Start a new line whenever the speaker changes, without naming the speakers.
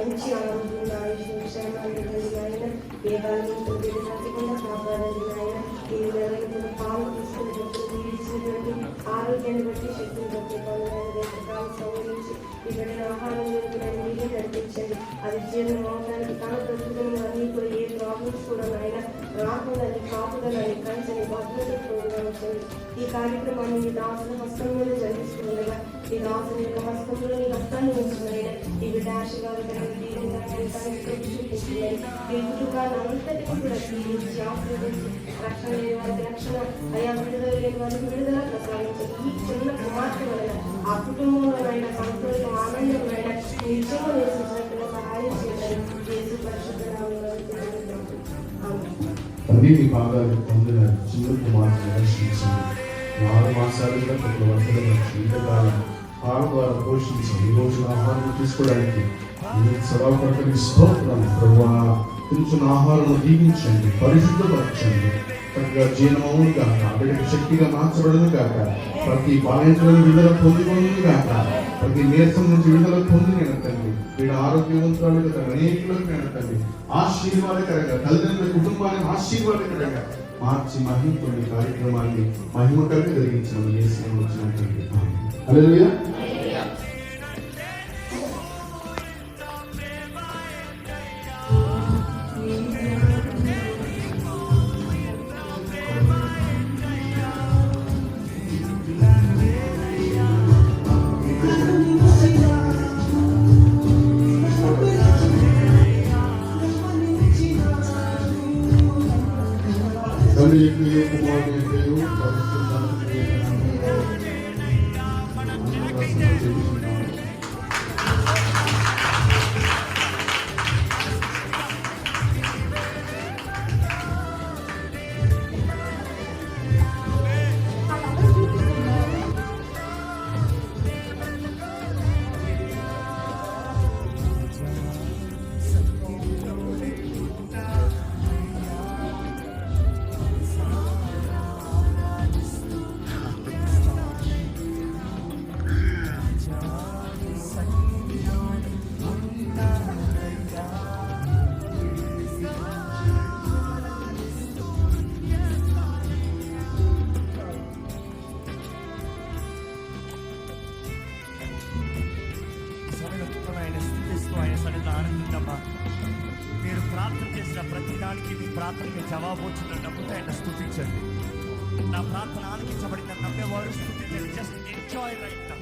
మంచి ఆరోగ్యం ఆయుష్యం క్షేమాన్ని ఆయన ఏ కాలంలో విడనాటకుండా కాపాడండి ఆయన ఈ నెలలో పాలు తీసుకునేటప్పుడు మీరు ఇచ్చినటువంటి ఆరోగ్యాన్ని బట్టి శక్తిని బట్టి పనులను సవరించి ఇక్కడ ఆహారం మీరే నడిపించండి. అది జీవనం అవడానికి తన ప్రస్తుతంలో అన్ని కూడా ఏ ప్రాబ్లమ్స్ కూడా ఆయన రాకుండా కాపుదలని కంచని భద్రత ప్రోగ్రామించండి. ఈ కార్యక్రమాన్ని మీ దాసుల హస్తంలో జరిగిస్తుండగా ఈ దాసుని యొక్క హస్తంలో నీ హస్తాన్ని ఉంచున్నాయి. ఈ బిడ్డ ఆశీర్వాదకరంగా ఈ కుటుంబాలంతటినీ కూడా దీవించి ఆశీర్వదించి రక్షణ లేని వారికి రక్షణ, అయా విడుదల లేని వారికి విడుదల ప్రసాదించండి. ఈ చిన్న కుమార్తె వలన ఆ కుటుంబంలోనైనా సంతోషం ఆనందమైన నిత్యము నివసించినట్టుగా సహాయం చేయాలి. యేసు పరిశుద్ధ నామములో
అన్ని మీ పాదాలు పొందిన చిన్న కుమార్తెను రక్షించింది. 4 మాసాలుగా ఒక వర్తల జీవితకాలం పాల ద్వారా పోషించింది. ఈ రోజు ఆహారం తీసుకోవడానికి సదాపడకని స్తోత్రం ప్రభువా. తింటున్న ఆహారం దీవించండి, పరిశుద్ధపరచండి, చక్కగా జీర్ణమవును కాక, బిడ్డకి శక్తిగా మార్చబడను కాక, ప్రతి బాధితులను విడుదల పొందుకోను కాక, ప్రతి నీరసం నుంచి విడుదల పొంది నెడతండి. వీడు ఆరోగ్యవంతురాలు కదా అనేకులకు నెడతండి. ఆశీర్వాదకరంగా తల్లిదండ్రుల కుటుంబాన్ని ఆశీర్వాదకరంగా మార్చి మహిమతోని కార్యక్రమాన్ని మహిమకరంగా జరిగించిన యేసు వచ్చినటువంటి హల్లెలూయా.
మీరు ప్రార్థన చేసిన ప్రతి దానికి మీ ప్రార్థనకి జవాబు వచ్చినప్పుడు ఆయన స్తుతించండి. నా ప్రార్థన ఆలకించబడిందని నమ్మేవారు స్తుతించండి. Just enjoy right.